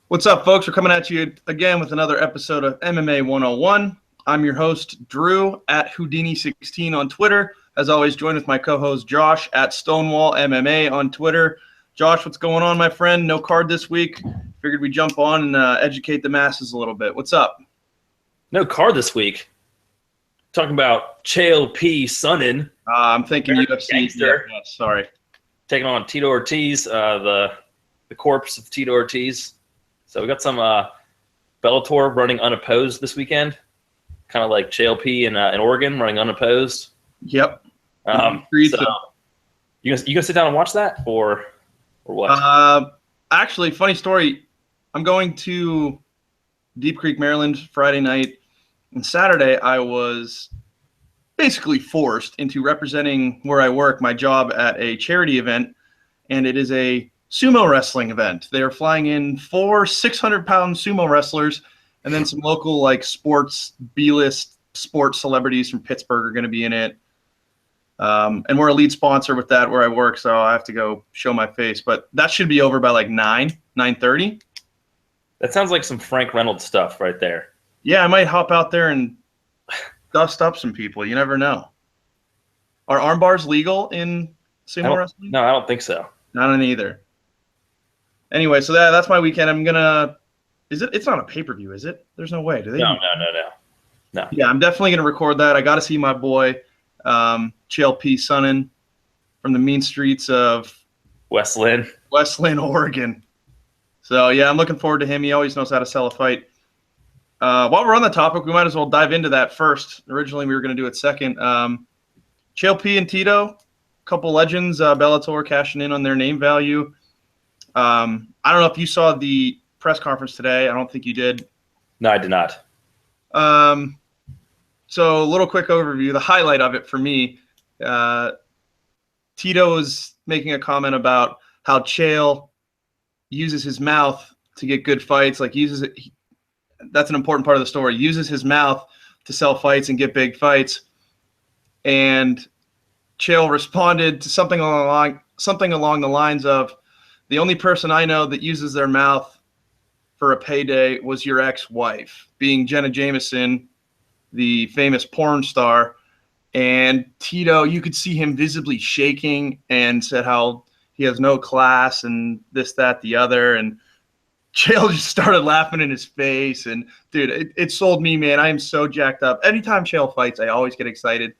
What's up, folks? We're coming at you again with another episode of MMA 101. I'm your host, Drew, at Houdini16 on Twitter. As always, joined with my co-host, Josh, at Stonewall MMA on Twitter. Josh, what's going on, my friend? No card this week. Figured we'd jump on and educate the masses a little bit. What's up? No card this week. Talking about Chael P. Sonnen. I'm thinking UFC. Yeah, sorry. Taking on Tito Ortiz, the corpse of Tito Ortiz. So we got some Bellator running unopposed this weekend, kind of like Chael P. in Oregon running unopposed. Yep. So you gonna sit down and watch that or what? Actually, funny story. I'm going to Deep Creek, Maryland, Friday night, and Saturday I was basically forced into representing where I work, my job at a charity event, and it is a sumo wrestling event. They are flying in 4 600-pound sumo wrestlers, and then some local sports B-list sports celebrities from Pittsburgh are going to be in it. And we're a lead sponsor with that where I work, so I have to go show my face. But that should be over by 9:30. That sounds like some Frank Reynolds stuff right there. Yeah, I might hop out there and dust up some people. You never know. Are arm bars legal in sumo wrestling? No, I don't think so. Not in either. Anyway, so that's my weekend. I'm gonna. It's not a pay-per-view, is it? There's no way. Do they? No. Yeah, I'm definitely gonna record that. I got to see my boy, Chael P. Sonnen, from the mean streets of West Lynn, Oregon. So yeah, I'm looking forward to him. He always knows how to sell a fight. While we're on the topic, we might as well dive into that first. Originally, we were going to do it second. Chael P. and Tito, a couple legends. Bellator cashing in on their name value. I don't know if you saw the press conference today. I don't think you did. No, I did not. So a little quick overview. The highlight of it for me, Tito was making a comment about how Chael uses his mouth to get good fights. That's an important part of the story. Uses his mouth to sell fights and get big fights. And Chael responded to something along the lines of, "The only person I know that uses their mouth for a payday was your ex-wife," being Jenna Jameson, the famous porn star. And Tito, you could see him visibly shaking and said how he has no class and this, that, the other. And Chael just started laughing in his face. And, dude, it sold me, man. I am so jacked up. Anytime Chael fights, I always get excited.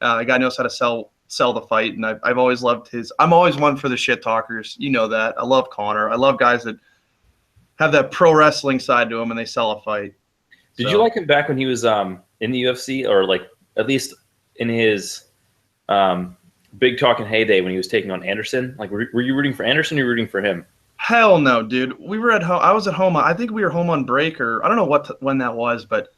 The guy knows how to sell the fight, and I've always loved his – I'm always one for the shit talkers. You know that. I love Connor. I love guys that have that pro wrestling side to them and they sell a fight. Did you like him back when he was in the UFC, or at least in his big talking heyday when he was taking on Anderson? Were you rooting for Anderson or were you rooting for him? Hell no, dude. We were at home. I was at home. I think we were home on break, or I don't know when that was, but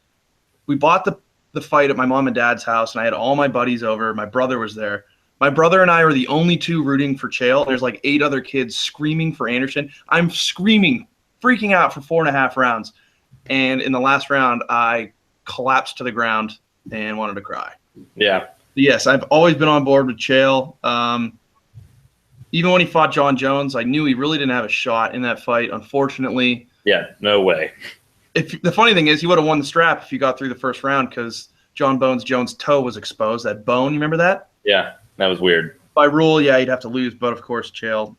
we bought the fight at my mom and dad's house, and I had all my buddies over. My brother was there. My brother and I were the only two rooting for Chael. There's 8 other kids screaming for Anderson. I'm screaming, freaking out for 4.5 rounds. And in the last round, I collapsed to the ground and wanted to cry. Yeah. Yes, I've always been on board with Chael. Even when he fought John Jones, I knew he really didn't have a shot in that fight, unfortunately. Yeah, no way. The funny thing is, he would have won the strap if he got through the first round, because John Jones' toe was exposed. That bone, you remember that? Yeah, that was weird. By rule, yeah, he'd have to lose, but of course, Chael,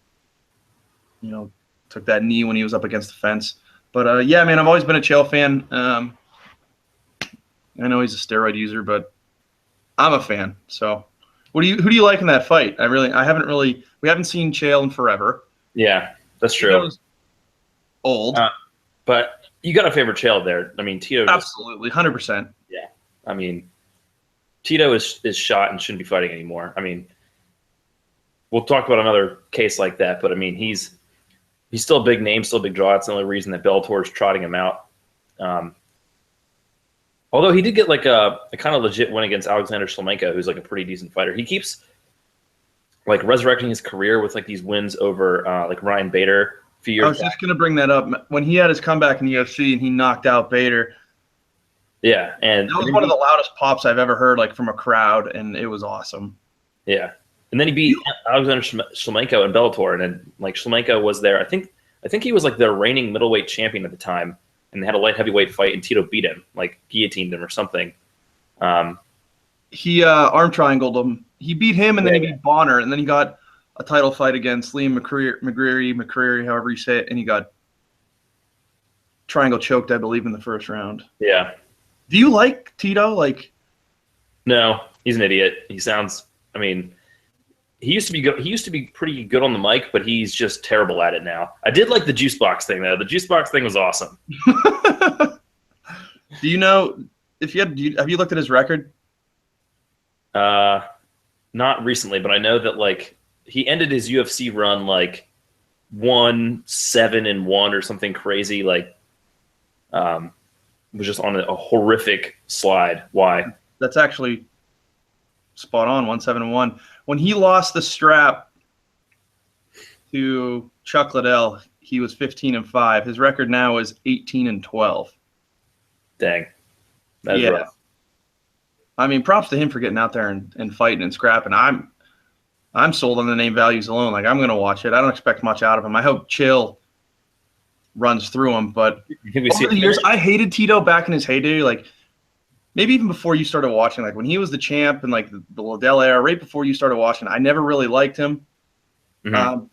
took that knee when he was up against the fence. But yeah, man, I've always been a Chael fan. I know he's a steroid user, but I'm a fan. So, who do you like in that fight? We haven't seen Chael in forever. Yeah, that's true. Old, but you got to favor Chael there. I mean, Tito. Absolutely, 100%. Yeah, I mean, Tito is shot and shouldn't be fighting anymore. I mean, we'll talk about another case like that, but I mean, he's still a big name, still a big draw. That's the only reason that Bellator is trotting him out. Although he did get a kind of legit win against Alexander Shlemenko, who's a pretty decent fighter. He keeps resurrecting his career with these wins over Ryan Bader a few years back. I was just gonna bring that up when he had his comeback in the UFC and he knocked out Bader. Yeah, and that was one of the loudest pops I've ever heard, from a crowd, and it was awesome. Yeah, and then he beat Alexander Shlemenko in Bellator, and then Shlemenko was there. I think I think he was like their reigning middleweight champion at the time, and they had a light heavyweight fight, and Tito beat him, like guillotined him or something. He arm triangled him. He beat him, and then he beat Bonner, and then he got a title fight against Liam McGregor, however you say it, and he got triangle choked, I believe, in the first round. Yeah. Do you like Tito? Like, no, he's an idiot. He sounds. I mean, he used to be good. He used to be pretty good on the mic, but he's just terrible at it now. I did like the juice box thing though. The juice box thing was awesome. Do you know if you had? Have you looked at his record? Not recently, but I know that like he ended his UFC run like 1-7-1 or something crazy. Like, was just on a horrific slide. Why? That's actually spot on. 1-7-1. When he lost the strap to Chuck Liddell, he was 15-5. His record now is 18-12. Dang. That's rough. I mean, props to him for getting out there and fighting and scrapping. I'm sold on the name values alone. Like, I'm going to watch it. I don't expect much out of him. I hope Chael runs through him. But over the years, I hated Tito back in his heyday. Like, maybe even before you started watching, like when he was the champ and like the Liddell era, right before you started watching, I never really liked him. Mm-hmm.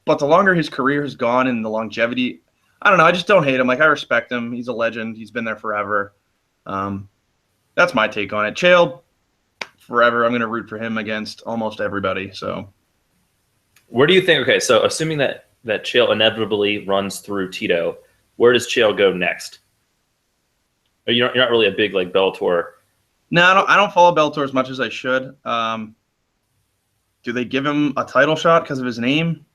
But the longer his career has gone and the longevity, I don't know. I just don't hate him. Like, I respect him. He's a legend. He's been there forever. That's my take on it. Chael, forever. I'm going to root for him against almost everybody. So, where do you think? Okay, so assuming that Chael inevitably runs through Tito, where does Chael go next? You're not really a big like Bellator. No, I don't follow Bellator as much as I should. Do they give him a title shot because of his name?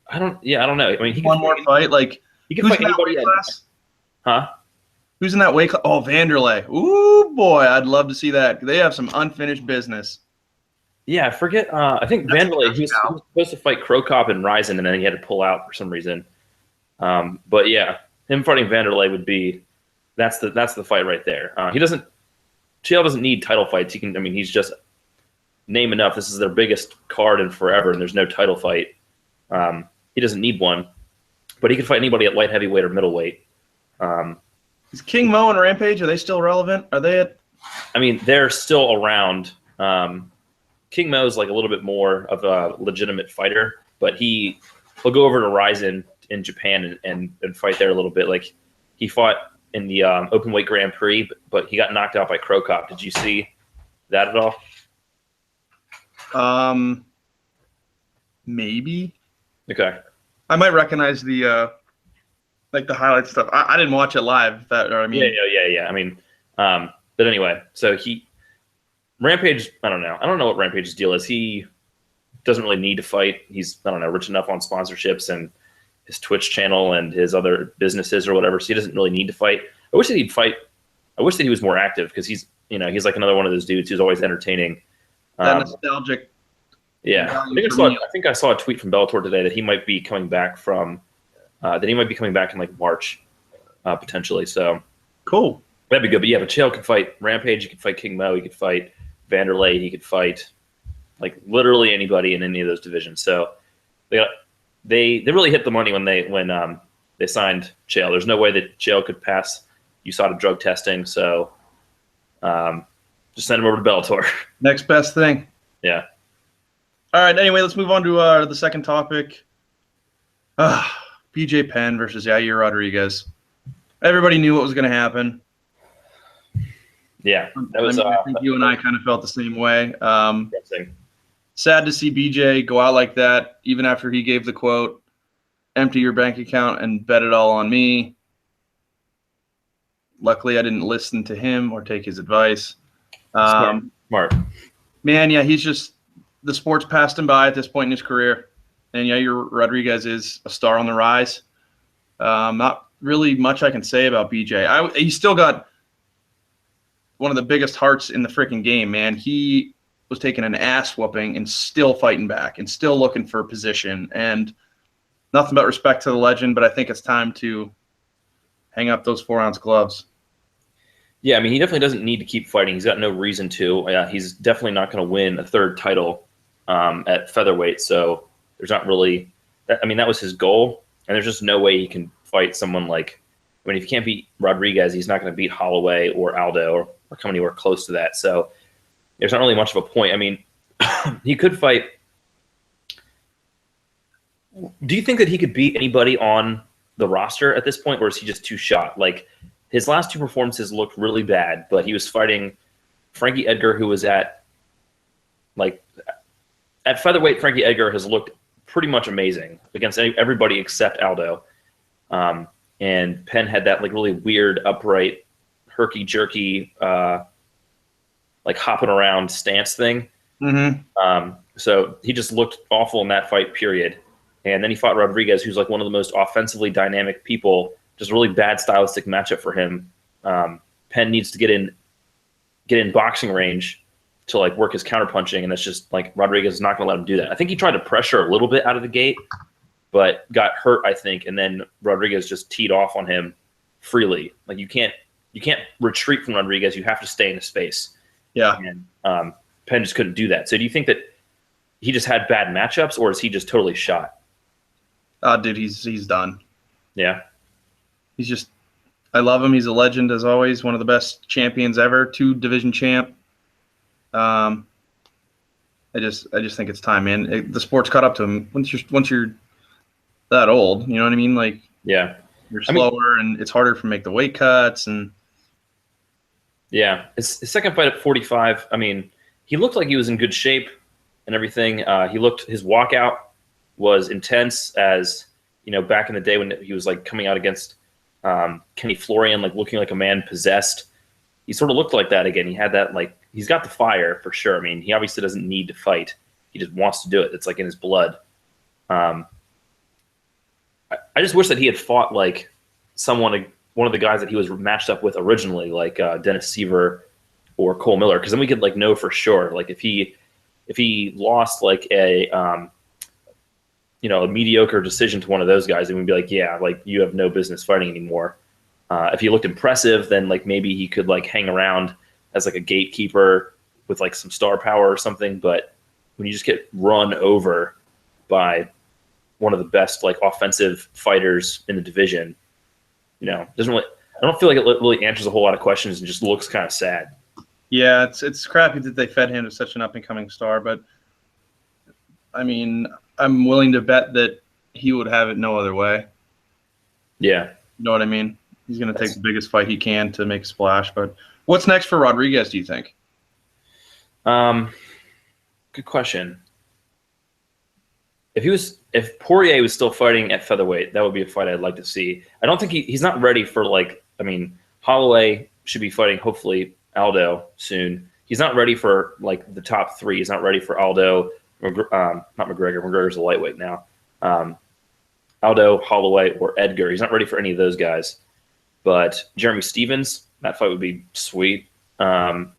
I don't know. I mean, he one more fight. Like, he can fight anybody. Huh? Who's in that weight class? Oh, Vanderlei. Ooh, boy, I'd love to see that. They have some unfinished business. Yeah, I forget. I think Vanderlei, he was supposed to fight Krokop and Rizin, and then he had to pull out for some reason. But yeah, him fighting Vanderlei would be that's the fight right there. Chael doesn't need title fights. He's just name enough. This is their biggest card in forever, and there's no title fight. He doesn't need one, but he can fight anybody at light heavyweight or middleweight. Is King Mo and Rampage, are they still relevant? Are they at? I mean, they're still around. King Mo's like a little bit more of a legitimate fighter, but he'll go over to Rizin in Japan and fight there a little bit. Like, he fought in the Openweight Grand Prix, but he got knocked out by Krokop. Did you see that at all? Maybe. Okay. I might recognize the like the highlight stuff. I didn't watch it live. Yeah. I mean, but anyway, so Rampage. I don't know what Rampage's deal is. He doesn't really need to fight. He's, I don't know, rich enough on sponsorships and his Twitch channel and his other businesses or whatever. So he doesn't really need to fight. I wish that he'd fight. I wish that he was more active because he's like another one of those dudes who's always entertaining. That nostalgic. Yeah, I think I saw a tweet from Bellator today that he might be coming back from. That he might be coming back in like March, potentially. So cool. That'd be good. But yeah, but Chael could fight Rampage. He could fight King Mo. He could fight Vanderlei. He could fight like literally anybody in any of those divisions. So they really hit the money when they signed Chael. There's no way that Chael could pass USADA drug testing. So just send him over to Bellator. Next best thing. Yeah. All right. Anyway, let's move on to the second topic. BJ Penn versus Yair Rodriguez. Everybody knew what was going to happen. Yeah, that was. I think you and I kind of felt the same way. Sad to see BJ go out like that, even after he gave the quote, "Empty your bank account and bet it all on me." Luckily, I didn't listen to him or take his advice. Smart. Man, yeah, he's just the sport's passed him by at this point in his career. And Yair Rodriguez is a star on the rise. Not really much I can say about BJ. He's still got one of the biggest hearts in the freaking game, man. He was taking an ass whooping and still fighting back and still looking for position. And nothing but respect to the legend, but I think it's time to hang up those 4-ounce gloves. Yeah, I mean, he definitely doesn't need to keep fighting. He's got no reason to. He's definitely not going to win a third title at featherweight, so there's not really – I mean, that was his goal. And there's just no way he can fight someone like, I mean, if he can't beat Rodriguez, he's not going to beat Holloway or Aldo or come anywhere close to that. So there's not really much of a point. I mean, he could fight. Do you think that he could beat anybody on the roster at this point, or is he just too shot? Like, his last two performances looked really bad, but he was fighting Frankie Edgar, who was at featherweight. Frankie Edgar has looked pretty much amazing against everybody except Aldo. And Penn had that like really weird upright, herky jerky, like hopping around stance thing. So he just looked awful in that fight, period. And then he fought Rodriguez, who's like one of the most offensively dynamic people. Just a really bad stylistic matchup for him. Penn needs to get in boxing range to like work his counterpunching, and that's just like Rodriguez is not going to let him do that. I think he tried to pressure a little bit out of the gate, but got hurt, I think, and then Rodriguez just teed off on him freely. Like you can't retreat from Rodriguez. You have to stay in his space. Yeah. And Penn just couldn't do that. So do you think that he just had bad matchups, or is he just totally shot? Dude, he's done. Yeah. He's just, I love him. He's a legend as always. One of the best champions ever. 2 division champ. I just think it's time, man. The sport's caught up to him. Once you're that old, you know what I mean? Like, yeah, you're slower, and it's harder to make the weight cuts. And yeah, his second fight at 45. I mean, he looked like he was in good shape and everything. His walkout was intense, as you know, back in the day when he was like coming out against Kenny Florian, like looking like a man possessed. He sort of looked like that again. He had that, like, he's got the fire for sure. I mean, he obviously doesn't need to fight. He just wants to do it. It's like in his blood. I just wish that he had fought like one of the guys that he was matched up with originally, like Dennis Seaver or Cole Miller, because then we could like know for sure. Like if he lost like a mediocre decision to one of those guys, and we'd be like, yeah, like you have no business fighting anymore. If he looked impressive, then like maybe he could like hang around as like a gatekeeper with like some star power or something. But when you just get run over by one of the best like offensive fighters in the division, you know, I don't feel like it really answers a whole lot of questions, and just looks kind of sad. Yeah, it's crappy that they fed him to such an up and coming star, but I mean, I'm willing to bet that he would have it no other way. Yeah. You know what I mean? He's going to take the biggest fight he can to make a splash. But what's next for Rodriguez, do you think? Good question. If Poirier was still fighting at featherweight, that would be a fight I'd like to see. I don't think he's not ready for Holloway should be fighting hopefully Aldo soon. He's not ready for like the top 3. He's not ready for Aldo, not McGregor. McGregor's a lightweight now. Aldo, Holloway, or Edgar. He's not ready for any of those guys. But Jeremy Stevens, that fight would be sweet. Cub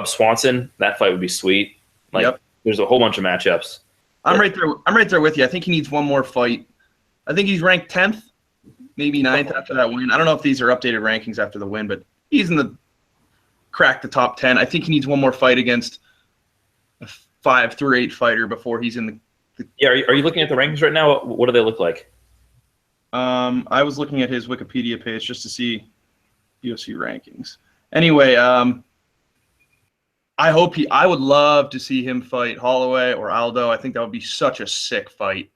Swanson, that fight would be sweet. There's a whole bunch of matchups. I'm right there with you. I think he needs one more fight. I think he's ranked 10th, maybe 9th after that win. I don't know if these are updated rankings after the win, but he's cracked the top 10. I think he needs one more fight against a 5-8 fighter before he's in the. Yeah, are you looking at the rankings right now? What do they look like? I was looking at his Wikipedia page just to see UFC rankings. Anyway, I would love to see him fight Holloway or Aldo. I think that would be such a sick fight.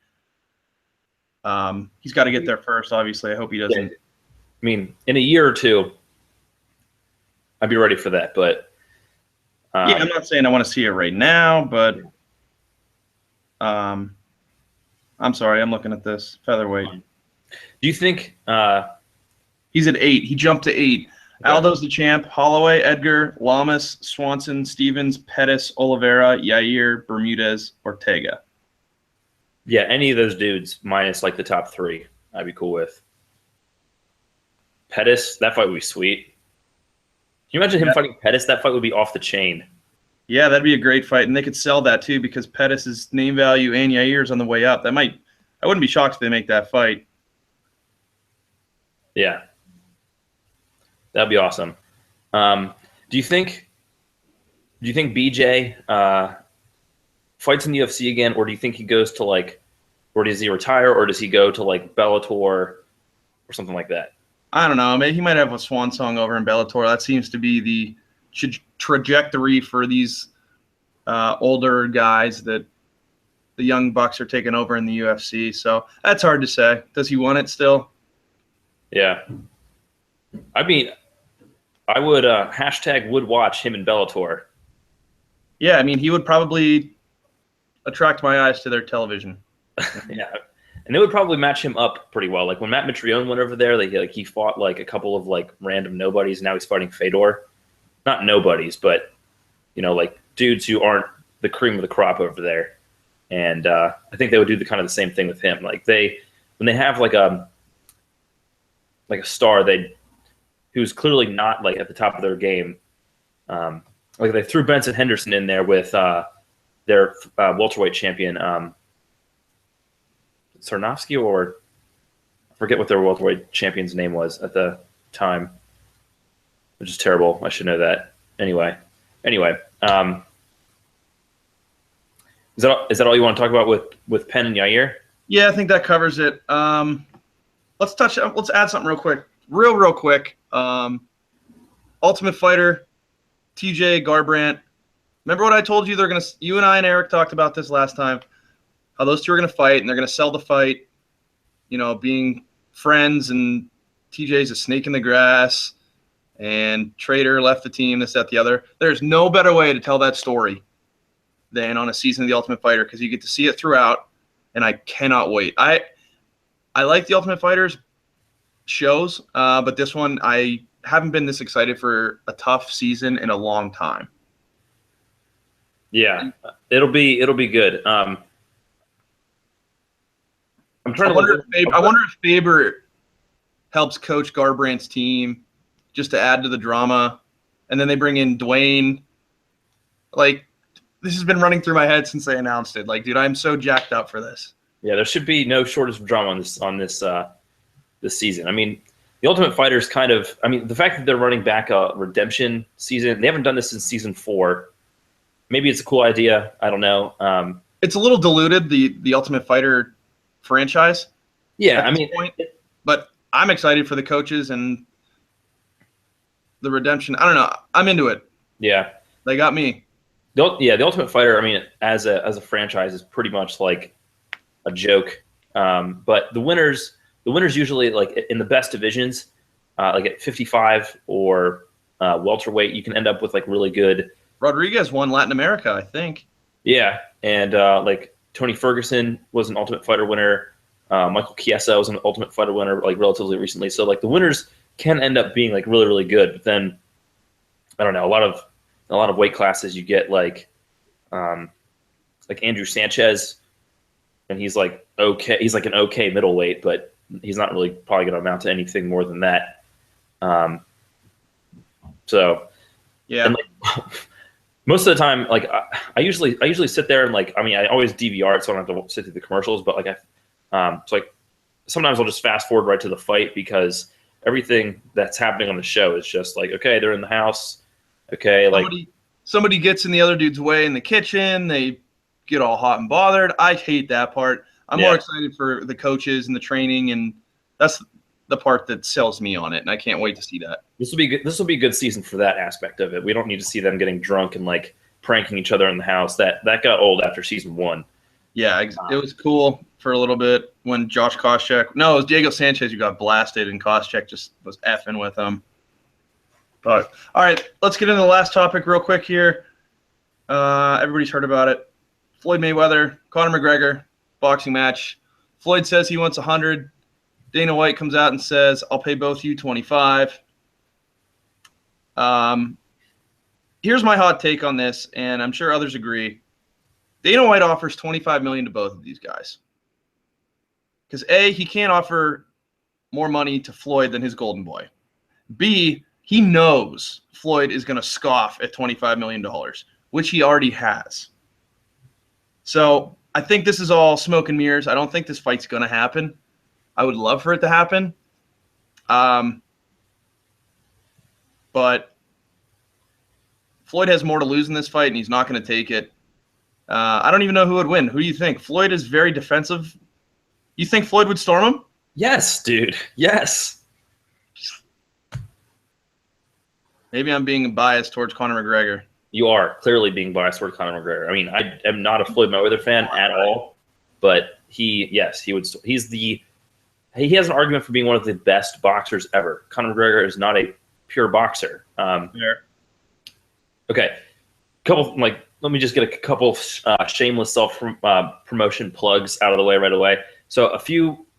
He's got to get there first, obviously. I hope he doesn't. I mean, in a year or two, I'd be ready for that. But yeah, I'm not saying I want to see it right now, but I'm sorry, I'm looking at this featherweight. Do you think he's at 8? He jumped to 8. Okay. Aldo's the champ. Holloway, Edgar, Lamas, Swanson, Stevens, Pettis, Oliveira, Yair, Bermudez, Ortega. Yeah, any of those dudes minus like the top 3, I'd be cool with. Pettis, that fight would be sweet. Can you imagine him fighting Pettis? That fight would be off the chain. Yeah, that'd be a great fight, and they could sell that too because Pettis' name value and Yair's on the way up. I wouldn't be shocked if they make that fight. Yeah, that'd be awesome. Do you think BJ fights in the UFC again, or do you think he goes to or does he retire, or does he go to like Bellator or something like that? I don't know. Maybe he might have a swan song over in Bellator. That seems to be the trajectory for these older guys that the young bucks are taking over in the UFC. So that's hard to say. Does he want it still? Yeah. I mean, I would would watch him in Bellator. Yeah, I mean, he would probably attract my eyes to their television. Yeah. And they would probably match him up pretty well. Like when Matt Mitrione went over there, he fought like a couple of like random nobodies, and now he's fighting Fedor. Not nobodies, but like dudes who aren't the cream of the crop over there. And I think they would do the kind of the same thing with him. Like when they have like a star who's clearly not like at the top of their game. Like they threw Benson Henderson in there with their welterweight champion, Sarnovsky, or I forget what their welterweight champion's name was at the time, which is terrible. I should know that. Anyway, is that all you want to talk about with Penn and Yair? Yeah, I think that covers it. Let's add something real quick. Real quick. Ultimate Fighter, TJ Garbrandt. Remember what I told you? You and I and Eric talked about this last time. How those two are gonna fight, and they're gonna sell the fight. Being friends, and TJ's a snake in the grass, and Trader left the team, this, that, the other. There's no better way to tell that story than on a season of The Ultimate Fighter, because you get to see it throughout, and I cannot wait. I like The Ultimate Fighters shows, but this one I haven't been this excited for a tough season in a long time. Yeah, it'll be good. I'm trying I wonder if Faber helps coach Garbrandt's team just to add to the drama, and then they bring in Dwayne. Like, this has been running through my head since they announced it. Like, dude, I'm so jacked up for this. Yeah, there should be no shortage of drama on this season. I mean, the Ultimate Fighter's the fact that they're running back a redemption season, they haven't done this since season 4. Maybe it's a cool idea. I don't know. It's a little diluted, the Ultimate Fighter franchise. Yeah, I mean, but I'm excited for the coaches and the redemption. I don't know. I'm into it. Yeah, they got me. The Ultimate Fighter, I mean, as a franchise, is pretty much like a joke. But the winners usually, like in the best divisions, like at 55 or welterweight, you can end up with like really good. Rodriguez won Latin America, I think. Yeah, and like Tony Ferguson was an Ultimate Fighter winner. Michael Chiesa was an Ultimate Fighter winner, like relatively recently. So like the winners can end up being like really, really good. But then I don't know, a lot of weight classes you get like Andrew Sanchez, and he's like okay, he's like an okay middleweight, but he's not really probably going to amount to anything more than that. So yeah. And like, most of the time, like I usually sit there and like, I mean, I always DVR it so I don't have to sit through the commercials, but like it's like sometimes I'll just fast forward right to the fight because everything that's happening on the show is just like, okay, they're in the house. Okay, somebody gets in the other dude's way in the kitchen. They get all hot and bothered. I hate that part. I'm more excited for the coaches and the training, and that's the part that sells me on it, and I can't wait to see that. This will be good. This will be a good season for that aspect of it. We don't need to see them getting drunk and like pranking each other in the house. That got old after season 1. Yeah, it was cool for a little bit when Josh Koscheck. No, it was Diego Sanchez who got blasted, and Koscheck just was effing with him. But all right, let's get into the last topic real quick here. Everybody's heard about it. Floyd Mayweather, Conor McGregor, boxing match. Floyd says he wants 100. Dana White comes out and says, I'll pay both you 25. Here's my hot take on this, and I'm sure others agree. Dana White offers $25 million to both of these guys. Because A, he can't offer more money to Floyd than his golden boy. B, he knows Floyd is going to scoff at $25 million, which he already has. So I think this is all smoke and mirrors. I don't think this fight's going to happen. I would love for it to happen. But Floyd has more to lose in this fight, and he's not going to take it. I don't even know who would win. Who do you think? Floyd is very defensive You think Floyd would storm him? Yes, dude. Yes. Maybe I'm being biased towards Conor McGregor. You are clearly being biased toward Conor McGregor. I mean, I am not a Floyd Mayweather fan at all, but he would. He has an argument for being one of the best boxers ever. Conor McGregor is not a pure boxer. Okay, let me just get a couple shameless self promotion plugs out of the way right away. So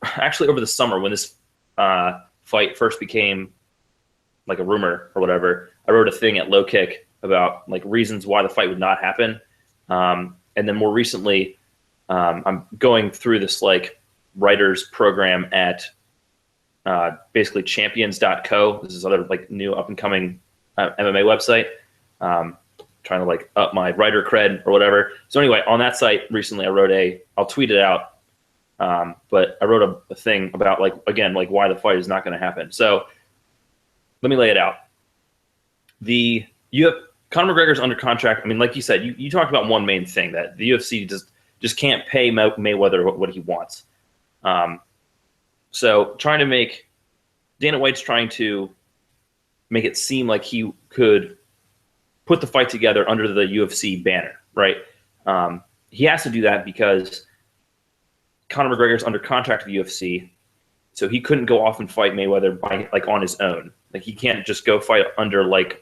actually over the summer when this fight first became like a rumor or whatever, I wrote a thing at Low Kick about like reasons why the fight would not happen. And then more recently, I'm going through this like writers program at basically champions.co. This is another like new up and coming MMA website. Trying to like up my writer cred or whatever. So anyway, on that site recently, I'll tweet it out. But I wrote a thing about like, again, like why the fight is not going to happen. So let me lay it out. Conor McGregor's under contract. I mean, like you said, you talked about one main thing, that the UFC just can't pay Mayweather what he wants. So Dana White's trying to make it seem like he could put the fight together under the UFC banner, right? He has to do that because Conor McGregor's under contract with the UFC, so he couldn't go off and fight Mayweather on his own. Like he can't just go fight under like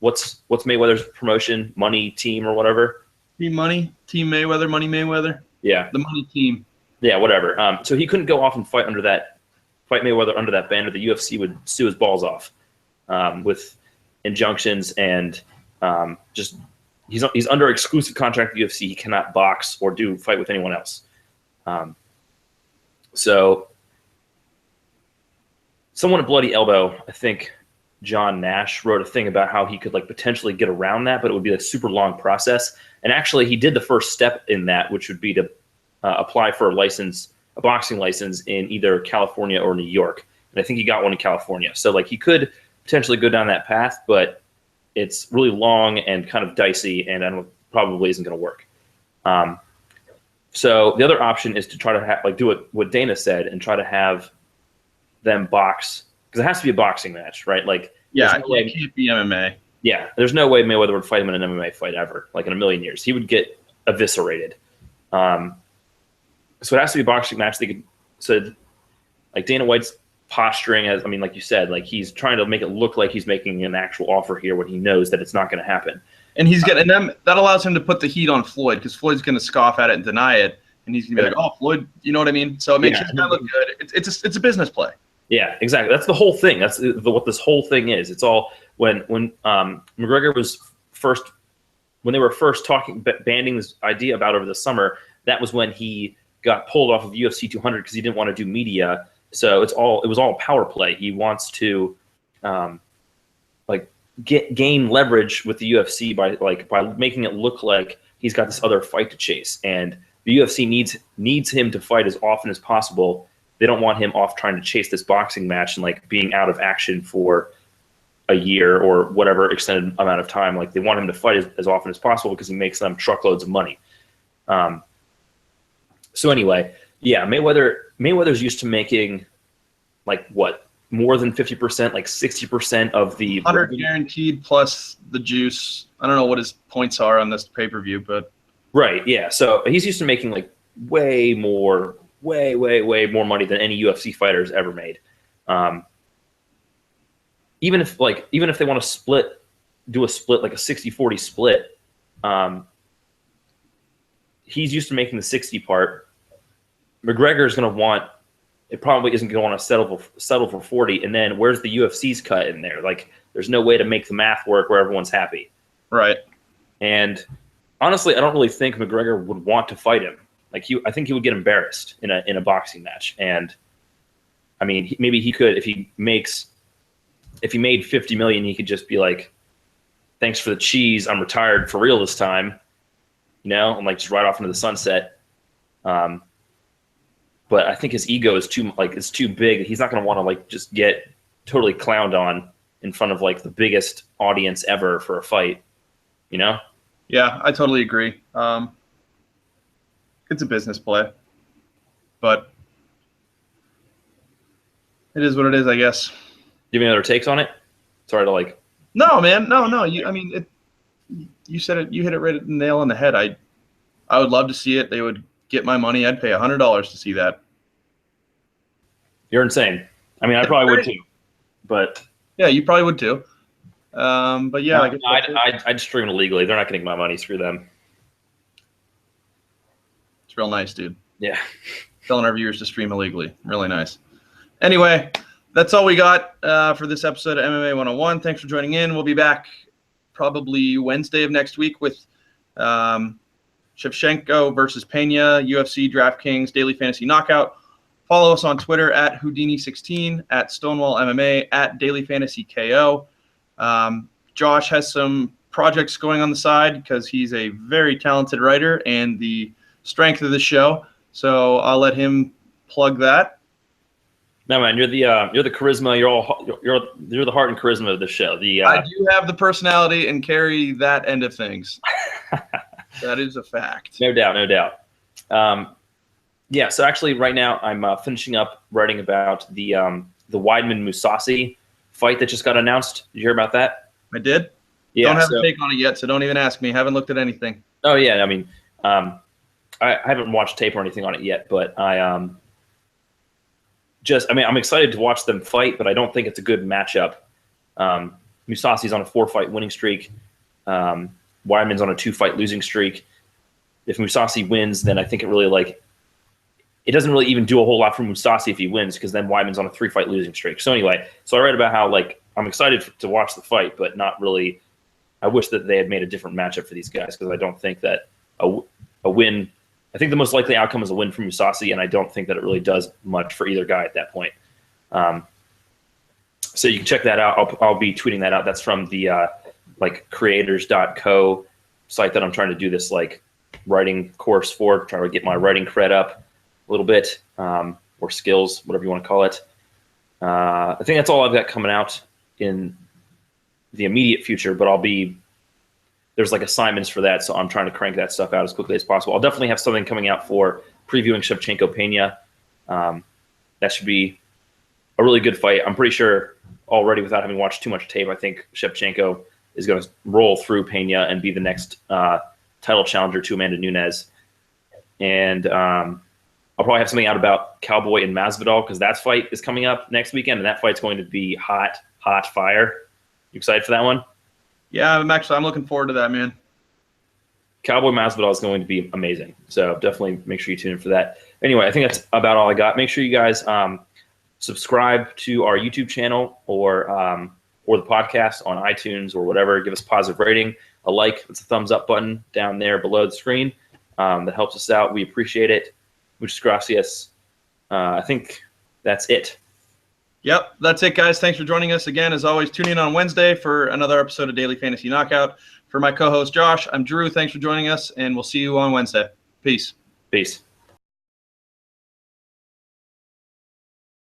what's Mayweather's promotion, Money Team or whatever. Team Mayweather, Money Mayweather. Yeah, the Money Team. Yeah, whatever. So he couldn't go off and fight Mayweather under that banner. The UFC would sue his balls off with injunctions and just he's under exclusive contract with the UFC. He cannot box or fight with anyone else. So someone at Bloody Elbow, I think John Nash, wrote a thing about how he could like potentially get around that, but it would be a super long process. And actually, he did the first step in that, which would be to apply for a boxing license in either California or New York. And I think he got one in California. So like he could potentially go down that path, but it's really long and kind of dicey, and probably isn't going to work. So the other option is to try to do what Dana said and try to have them box, because it has to be a boxing match, right? Like, yeah, it can't be MMA. Yeah, there's no way Mayweather would fight him in an MMA fight ever, like in a million years. He would get eviscerated. So it has to be a boxing match. Like Dana White's posturing as, I mean, like you said, like he's trying to make it look like he's making an actual offer here when he knows that it's not going to happen. And that allows him to put the heat on Floyd, because Floyd's going to scoff at it and deny it, and he's going to be like, "Oh, Floyd," you know what I mean? So it makes his guy look good. It's a business play. Yeah, exactly. That's the whole thing. That's what this whole thing is. It's all when McGregor was when they were first banding this idea about over the summer. That was when he got pulled off of UFC 200 because he didn't want to do media. So it was all power play. He wants to gain leverage with the UFC by making it look like he's got this other fight to chase, and the UFC needs him to fight as often as possible. They don't want him off trying to chase this boxing match and like being out of action for a year or whatever extended amount of time. Like they want him to fight as often as possible because he makes them truckloads of money. So anyway, yeah, Mayweather's used to making like what, more than 50%, like 60% of the 100 guaranteed plus the juice. I don't know what his points are on this pay-per-view, but right, yeah. So he's used to making like way more money than any UFC fighters ever made. Even if they want to do a split, like a 60-40 split, he's used to making the 60 part. McGregor is going to want, it probably isn't going to want to settle for 40. And then where's the UFC's cut in there? Like there's no way to make the math work where everyone's happy. Right. And honestly, I don't really think McGregor would want to fight him. Like I think he would get embarrassed in a boxing match. And I mean, maybe he could, if he made 50 million, he could just be like, "Thanks for the cheese. I'm retired for real this time," and like just ride off into the sunset. But I think his ego is too big. He's not going to want to like just get totally clowned on in front of like the biggest audience ever for a fight. Yeah, I totally agree. It's a business play, but It is what it is, I guess. Do you have any other takes on it? Sorry to like. No, man. No. You said it. You hit it right at the nail on the head. I would love to see it. They would get my money. I'd pay $100 to see that. You're insane. I mean, I probably would too, but yeah, you probably would too. But yeah, I'd stream illegally. They're not getting my money. Screw them. It's real nice, dude. Yeah. Telling our viewers to stream illegally. Really nice. Anyway, that's all we got for this episode of MMA 101. Thanks for joining in. We'll be back probably Wednesday of next week with Shevchenko versus Pena, UFC, DraftKings, Daily Fantasy Knockout. Follow us on Twitter at Houdini16, at Stonewall MMA, at Daily Fantasy KO. Josh has some projects going on the side because he's a very talented writer and the strength of the show. So I'll let him plug that. No, man, you're the charisma. You're the heart and charisma of the show. I do have the personality and carry that end of things. That is a fact. No doubt. Yeah, so actually right now I'm finishing up writing about the Weidman Mousasi fight that just got announced. Did you hear about that? I did. Yeah, don't have a take on it yet, so don't even ask me. Haven't looked at anything. Oh yeah, I mean, I haven't watched tape or anything on it yet, but I'm excited to watch them fight, but I don't think it's a good matchup. Mousasi's on a 4-fight winning streak. Weidman's on a 2-fight losing streak. If Mousasi wins, then I think it doesn't really even do a whole lot for Mousasi if he wins, because then Weidman's on a 3-fight losing streak. So anyway, I read about how I'm excited to watch the fight, but not really. I wish that they had made a different matchup for these guys, because I don't think that a win. I think the most likely outcome is a win for Mousasi, and I don't think that it really does much for either guy at that point. So you can check that out. I'll be tweeting that out. That's from the creators.co site that I'm trying to do this writing course for, trying to get my writing cred up a little bit, or skills, whatever you want to call it. I think that's all I've got coming out in the immediate future, but there's assignments for that, so I'm trying to crank that stuff out as quickly as possible. I'll definitely have something coming out for previewing Shevchenko Pena. That should be a really good fight. I'm pretty sure already, without having watched too much tape, I think Shevchenko is going to roll through Pena and be the next title challenger to Amanda Nunes. And I'll probably have something out about Cowboy and Masvidal, because that fight is coming up next weekend, and that fight's going to be hot fire. You excited for that one? Yeah, I'm looking forward to that, man. Cowboy Masvidal is going to be amazing. So definitely make sure you tune in for that. Anyway, I think that's about all I got. Make sure you guys subscribe to our YouTube channel or the podcast on iTunes or whatever. Give us a positive rating, a like. It's a thumbs up button down there below the screen. That helps us out. We appreciate it. Muchas gracias. I think that's it. Yep, that's it, guys. Thanks for joining us again. As always, tune in on Wednesday for another episode of Daily Fantasy Knockout. For my co-host, Josh, I'm Drew. Thanks for joining us, and we'll see you on Wednesday. Peace. Peace.